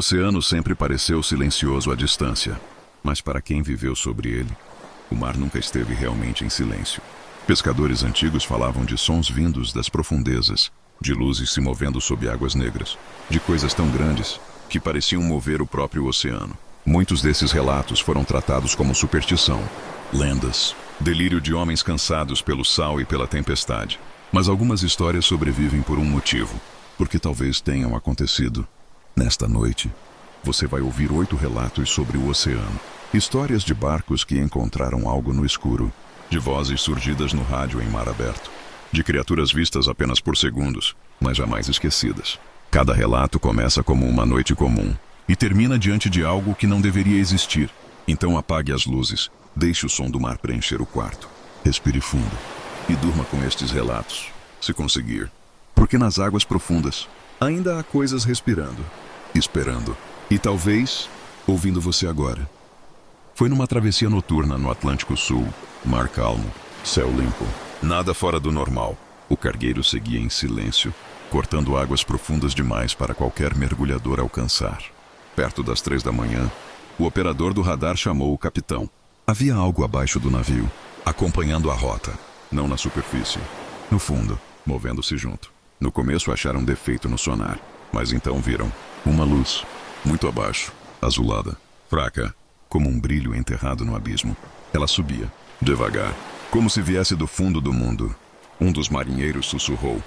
oceano sempre pareceu silencioso à distância, mas para quem viveu sobre ele, o mar nunca esteve realmente em silêncio. Pescadores antigos falavam de sons vindos das profundezas, de luzes se movendo sob águas negras, de coisas tão grandes que pareciam mover o próprio oceano. Muitos desses relatos foram tratados como superstição, lendas, delírio de homens cansados pelo sal e pela tempestade. Mas algumas histórias sobrevivem por um motivo, porque talvez tenham acontecido. Nesta noite, você vai ouvir 8 relatos sobre o oceano. Histórias de barcos que encontraram algo no escuro, de vozes surgidas no rádio em mar aberto, de criaturas vistas apenas por segundos, mas jamais esquecidas. Cada relato começa como uma noite comum e termina diante de algo que não deveria existir. Então apague as luzes, deixe o som do mar preencher o quarto. Respire fundo e durma com estes relatos, se conseguir. Porque nas águas profundas ainda há coisas respirando, esperando e talvez ouvindo você agora. Foi numa travessia noturna no Atlântico Sul, mar calmo, céu limpo, nada fora do normal. O cargueiro seguia em silêncio, cortando águas profundas demais para qualquer mergulhador alcançar. Perto das 3 da manhã, o operador do radar chamou o capitão. Havia algo abaixo do navio, acompanhando a rota, não na superfície, no fundo, movendo-se junto. No começo acharam defeito no sonar, mas então viram uma luz, muito abaixo, azulada, fraca, como um brilho enterrado no abismo. Ela subia, devagar, como se viesse do fundo do mundo. Um dos marinheiros sussurrou: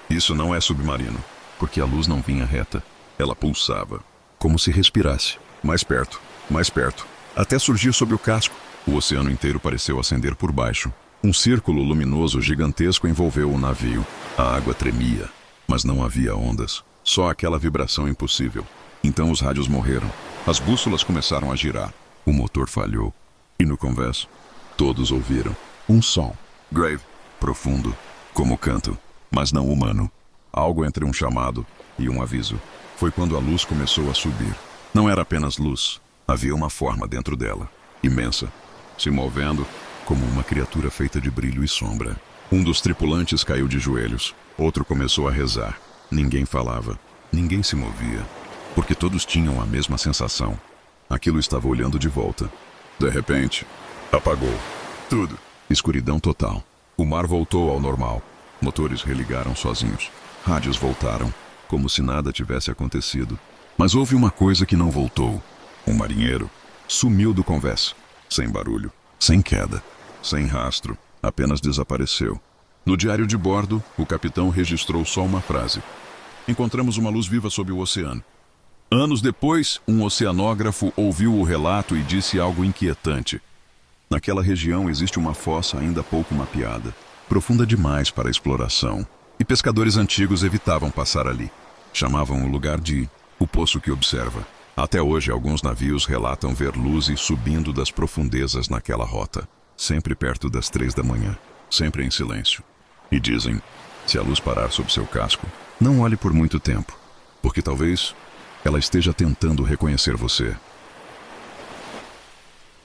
"Isso não é submarino", porque a luz não vinha reta. Ela pulsava, como se respirasse, mais perto, até surgir sob o casco. O oceano inteiro pareceu acender por baixo. Um círculo luminoso gigantesco envolveu o navio. A água tremia, mas não havia ondas, só aquela vibração impossível. Então os rádios morreram. As bússolas começaram a girar. O motor falhou. E no convés, todos ouviram um som, grave, profundo, como canto, mas não humano. Algo entre um chamado e um aviso. Foi quando a luz começou a subir. Não era apenas luz. Havia uma forma dentro dela, imensa, se movendo como uma criatura feita de brilho e sombra. Um dos tripulantes caiu de joelhos. Outro começou a rezar. Ninguém falava. Ninguém se movia. Porque todos tinham a mesma sensação. Aquilo estava olhando de volta. De repente, apagou. Tudo. Escuridão total. O mar voltou ao normal. Motores religaram sozinhos. Rádios voltaram, como se nada tivesse acontecido. Mas houve uma coisa que não voltou. Um marinheiro sumiu do convés. Sem barulho, sem queda, sem rastro. Apenas desapareceu. No diário de bordo, o capitão registrou só uma frase: "Encontramos uma luz viva sob o oceano." Anos depois, um oceanógrafo ouviu o relato e disse algo inquietante. Naquela região existe uma fossa ainda pouco mapeada, profunda demais para a exploração, e pescadores antigos evitavam passar ali. Chamavam o lugar de "o poço que observa." Até hoje, alguns navios relatam ver luzes subindo das profundezas naquela rota, sempre perto das 3 da manhã, sempre em silêncio. E dizem, se a luz parar sob seu casco, não olhe por muito tempo, porque talvez ela esteja tentando reconhecer você.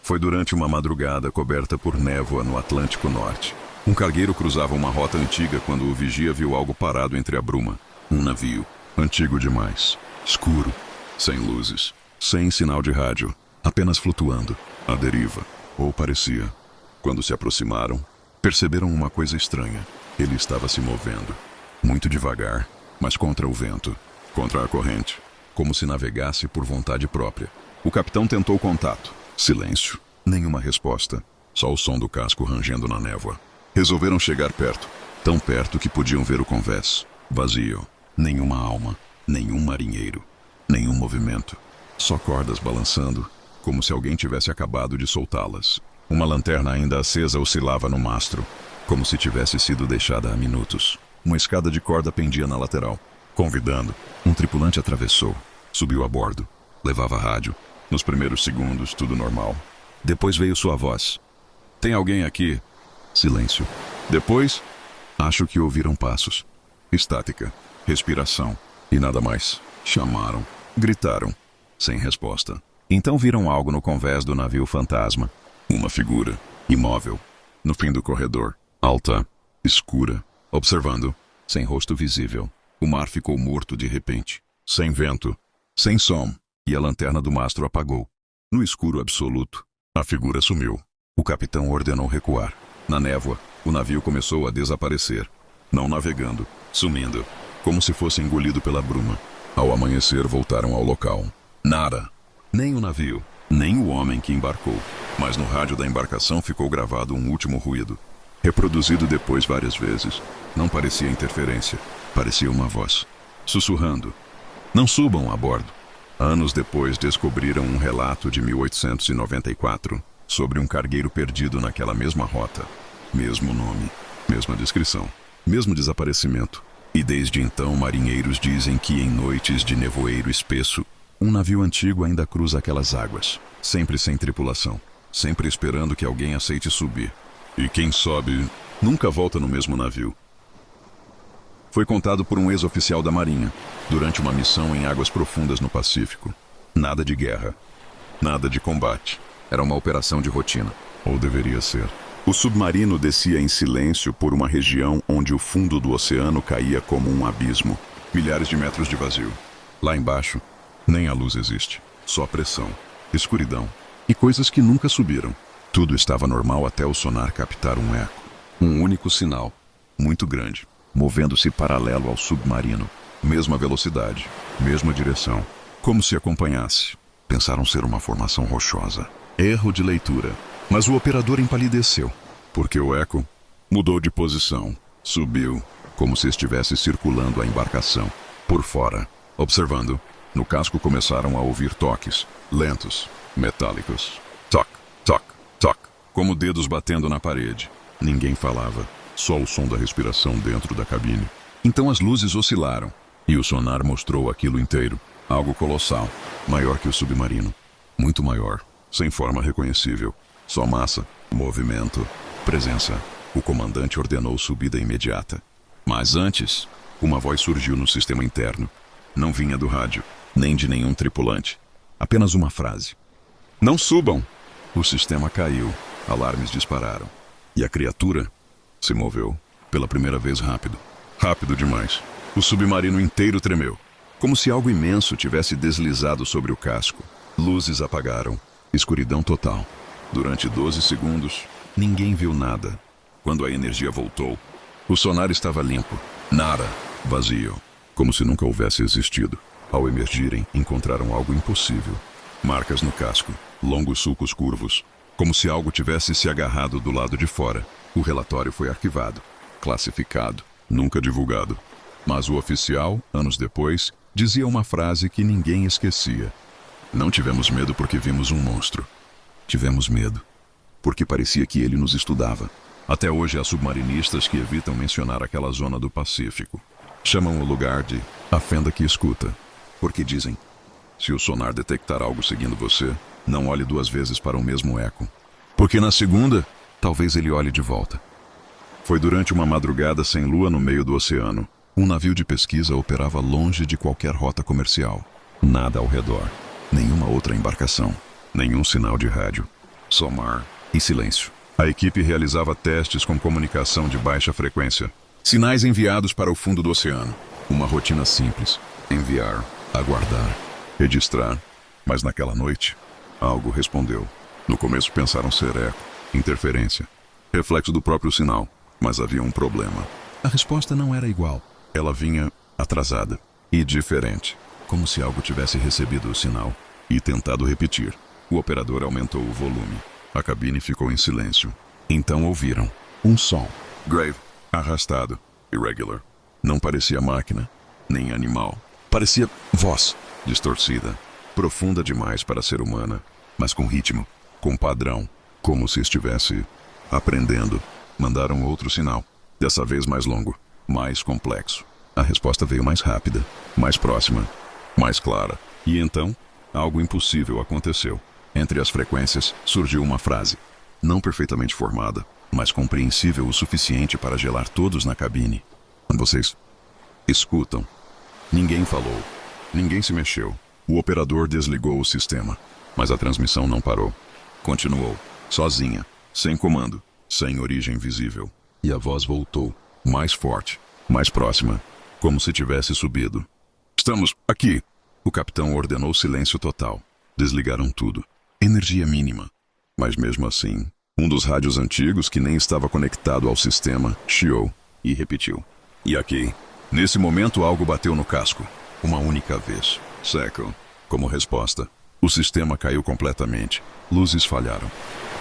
Foi durante uma madrugada coberta por névoa no Atlântico Norte. Um cargueiro cruzava uma rota antiga quando o vigia viu algo parado entre a bruma. Um navio, antigo demais, escuro, sem luzes, sem sinal de rádio, apenas flutuando, à deriva, ou parecia. Quando se aproximaram, perceberam uma coisa estranha. Ele estava se movendo, muito devagar, mas contra o vento, contra a corrente, como se navegasse por vontade própria. O capitão tentou contato. Silêncio. Nenhuma resposta. Só o som do casco rangendo na névoa. Resolveram chegar perto. Tão perto que podiam ver o convés. Vazio. Nenhuma alma. Nenhum marinheiro. Nenhum movimento. Só cordas balançando, como se alguém tivesse acabado de soltá-las. Uma lanterna ainda acesa oscilava no mastro, como se tivesse sido deixada há minutos. Uma escada de corda pendia na lateral. Convidando, um tripulante atravessou. Subiu a bordo. Levava rádio. Nos primeiros segundos, tudo normal. Depois veio sua voz. "Tem alguém aqui?" Silêncio. Depois, acho que ouviram passos. Estática. Respiração. E nada mais. Chamaram. Gritaram. Sem resposta. Então viram algo no convés do navio fantasma. Uma figura. Imóvel. No fim do corredor. Alta. Escura. Observando. Sem rosto visível. O mar ficou morto de repente. Sem vento. Sem som. e a lanterna do mastro apagou. No escuro absoluto, a figura sumiu. O capitão ordenou recuar. Na névoa, o navio começou a desaparecer. Não navegando, sumindo, como se fosse engolido pela bruma. Ao amanhecer, voltaram ao local. Nada. Nem o navio, nem o homem que embarcou. Mas no rádio da embarcação ficou gravado um último ruído. Reproduzido depois várias vezes. Não parecia interferência. Parecia uma voz. Sussurrando. Não subam a bordo. Anos depois descobriram um relato de 1894 sobre um cargueiro perdido naquela mesma rota. Mesmo nome, mesma descrição, mesmo desaparecimento. E desde então marinheiros dizem que em noites de nevoeiro espesso, um navio antigo ainda cruza aquelas águas, sempre sem tripulação, sempre esperando que alguém aceite subir. E quem sobe, nunca volta no mesmo navio. Foi contado por um ex-oficial da Marinha, durante uma missão em águas profundas no Pacífico. Nada de guerra, nada de combate. Era uma operação de rotina, ou deveria ser. O submarino descia em silêncio por uma região onde o fundo do oceano caía como um abismo. Milhares de metros de vazio. Lá embaixo, nem a luz existe. Só pressão, escuridão e coisas que nunca subiram. Tudo estava normal até o sonar captar um eco. Um único sinal, muito grande, movendo-se paralelo ao submarino. Mesma velocidade, mesma direção. Como se acompanhasse. Pensaram ser uma formação rochosa. Erro de leitura. Mas o operador empalideceu, porque o eco mudou de posição, subiu, como se estivesse circulando a embarcação. Por fora, observando, no casco começaram a ouvir toques, lentos, metálicos. Toc, toc, toc, como dedos batendo na parede. Ninguém falava, só o som da respiração dentro da cabine. Então as luzes oscilaram, e o sonar mostrou aquilo inteiro. Algo colossal, maior que o submarino. Muito maior, sem forma reconhecível. Só massa, movimento, presença. O comandante ordenou subida imediata. Mas antes, uma voz surgiu no sistema interno. Não vinha do rádio, nem de nenhum tripulante. Apenas uma frase. Não subam! O sistema caiu, alarmes dispararam. E a criatura se moveu, pela primeira vez rápido. Rápido demais. O submarino inteiro tremeu, como se algo imenso tivesse deslizado sobre o casco. Luzes apagaram, escuridão total. Durante 12 segundos, ninguém viu nada. Quando a energia voltou, o sonar estava limpo. Nada, vazio, como se nunca houvesse existido. Ao emergirem, encontraram algo impossível. Marcas no casco, longos sulcos curvos, como se algo tivesse se agarrado do lado de fora. O relatório foi arquivado, classificado, nunca divulgado. Mas o oficial, anos depois, dizia uma frase que ninguém esquecia. Não tivemos medo porque vimos um monstro. Tivemos medo, porque parecia que ele nos estudava. Até hoje há submarinistas que evitam mencionar aquela zona do Pacífico. Chamam o lugar de a fenda que escuta, porque dizem, se o sonar detectar algo seguindo você, não olhe 2 vezes para o mesmo eco, porque na segunda, talvez ele olhe de volta. Foi durante uma madrugada sem lua no meio do oceano. Um navio de pesquisa operava longe de qualquer rota comercial. Nada ao redor, nenhuma outra embarcação. Nenhum sinal de rádio, só mar e silêncio. A equipe realizava testes com comunicação de baixa frequência. Sinais enviados para o fundo do oceano. Uma rotina simples. Enviar, aguardar, registrar. Mas naquela noite, algo respondeu. No começo pensaram ser eco, interferência, reflexo do próprio sinal. Mas havia um problema. A resposta não era igual. Ela vinha atrasada e diferente. Como se algo tivesse recebido o sinal e tentado repetir. O operador aumentou o volume. A cabine ficou em silêncio. Então ouviram um som. Grave, arrastado, irregular. Não parecia máquina, nem animal. Parecia voz, distorcida, profunda demais para ser humana, mas com ritmo, com padrão, como se estivesse aprendendo. Mandaram outro sinal, dessa vez mais longo, mais complexo. A resposta veio mais rápida, mais próxima, mais clara. E então, algo impossível aconteceu. Entre as frequências, surgiu uma frase, não perfeitamente formada, mas compreensível o suficiente para gelar todos na cabine. Vocês escutam. Ninguém falou. Ninguém se mexeu. O operador desligou o sistema, mas a transmissão não parou. Continuou, sozinha, sem comando, sem origem visível. E a voz voltou, mais forte, mais próxima, como se tivesse subido. Estamos aqui. O capitão ordenou silêncio total. Desligaram tudo. Energia mínima. Mas mesmo assim, um dos rádios antigos que nem estava conectado ao sistema chiou e repetiu. E aqui, nesse momento algo bateu no casco. Uma única vez. Seco. Como resposta, o sistema caiu completamente. Luzes falharam.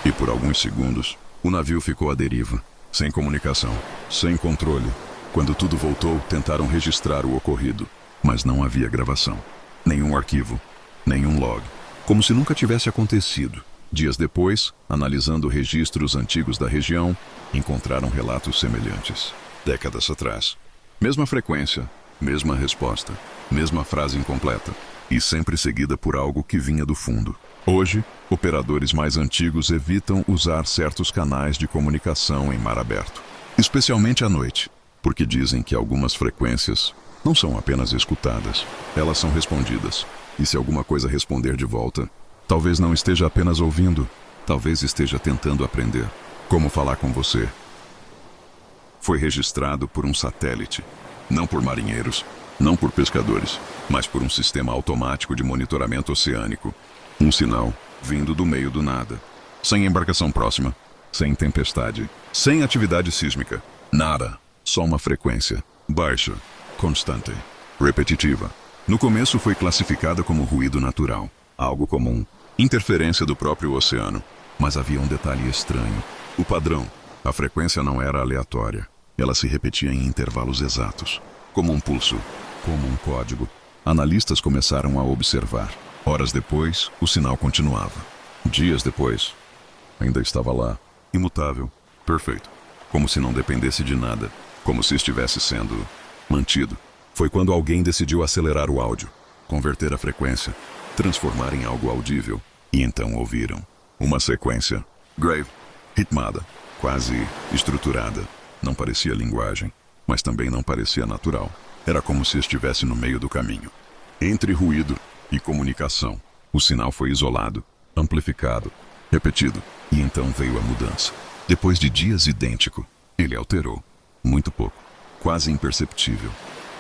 E por alguns segundos, o navio ficou à deriva. Sem comunicação. Sem controle. Quando tudo voltou, tentaram registrar o ocorrido. Mas não havia gravação. Nenhum arquivo. Nenhum log. Como se nunca tivesse acontecido. Dias depois, analisando registros antigos da região, encontraram relatos semelhantes. Décadas atrás. Mesma frequência, mesma resposta, mesma frase incompleta, e sempre seguida por algo que vinha do fundo. Hoje, operadores mais antigos evitam usar certos canais de comunicação em mar aberto, especialmente à noite, porque dizem que algumas frequências não são apenas escutadas, elas são respondidas, e se alguma coisa responder de volta, talvez não esteja apenas ouvindo, talvez esteja tentando aprender como falar com você. Foi registrado por um satélite, não por marinheiros, não por pescadores, mas por um sistema automático de monitoramento oceânico. Um sinal vindo do meio do nada. Sem embarcação próxima, sem tempestade, sem atividade sísmica. Nada, só uma frequência, baixa, constante, repetitiva. No começo foi classificada como ruído natural, algo comum, interferência do próprio oceano. Mas havia um detalhe estranho. O padrão, a frequência não era aleatória. Ela se repetia em intervalos exatos, como um pulso, como um código. Analistas começaram a observar. Horas depois, o sinal continuava. Dias depois, ainda estava lá, imutável, perfeito, como se não dependesse de nada, como se estivesse sendo mantido. Foi quando alguém decidiu acelerar o áudio, converter a frequência, transformar em algo audível, e então ouviram uma sequência grave, ritmada, quase estruturada. Não parecia linguagem, mas também não parecia natural. Era como se estivesse no meio do caminho. Entre ruído e comunicação, o sinal foi isolado, amplificado, repetido, e então veio a mudança. Depois de dias idêntico, ele alterou. Muito pouco, quase imperceptível,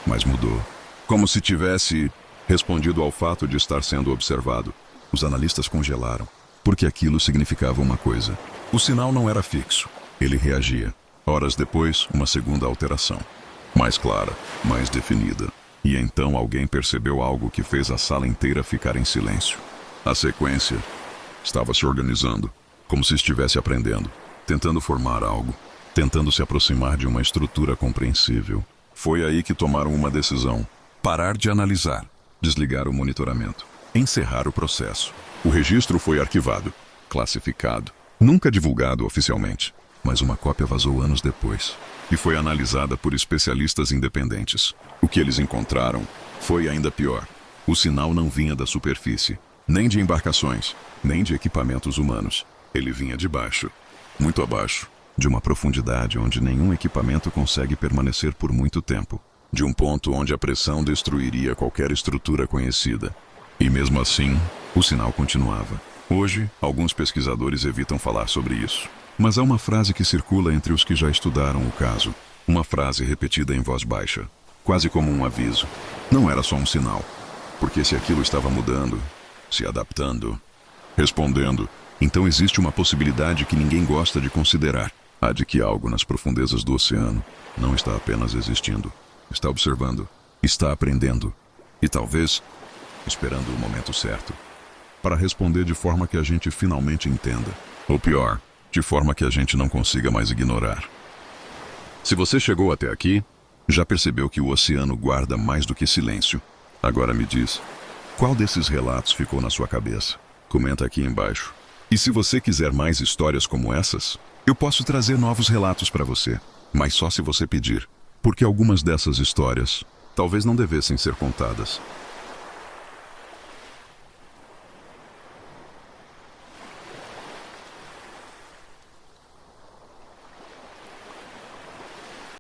mas mudou. Como se tivesse respondido ao fato de estar sendo observado. Os analistas congelaram, porque aquilo significava uma coisa. O sinal não era fixo, ele reagia. Horas depois, uma segunda alteração. Mais clara, mais definida. E então alguém percebeu algo que fez a sala inteira ficar em silêncio. A sequência estava se organizando, como se estivesse aprendendo, tentando formar algo, tentando se aproximar de uma estrutura compreensível. Foi aí que tomaram uma decisão. Parar de analisar, desligar o monitoramento, encerrar o processo. O registro foi arquivado, classificado, nunca divulgado oficialmente. Mas uma cópia vazou anos depois e foi analisada por especialistas independentes. O que eles encontraram foi ainda pior. O sinal não vinha da superfície, nem de embarcações, nem de equipamentos humanos. Ele vinha de baixo, muito abaixo, de uma profundidade onde nenhum equipamento consegue permanecer por muito tempo, de um ponto onde a pressão destruiria qualquer estrutura conhecida. E mesmo assim, o sinal continuava. Hoje, alguns pesquisadores evitam falar sobre isso. Mas há uma frase que circula entre os que já estudaram o caso. Uma frase repetida em voz baixa, quase como um aviso. Não era só um sinal, porque se aquilo estava mudando, se adaptando, respondendo, então existe uma possibilidade que ninguém gosta de considerar. A de que algo nas profundezas do oceano não está apenas existindo, está observando, está aprendendo e talvez esperando o momento certo para responder de forma que a gente finalmente entenda. Ou pior, de forma que a gente não consiga mais ignorar. Se você chegou até aqui, já percebeu que o oceano guarda mais do que silêncio. Agora me diz, qual desses relatos ficou na sua cabeça? Comenta aqui embaixo. E se você quiser mais histórias como essas, eu posso trazer novos relatos para você, mas só se você pedir, porque algumas dessas histórias talvez não devessem ser contadas.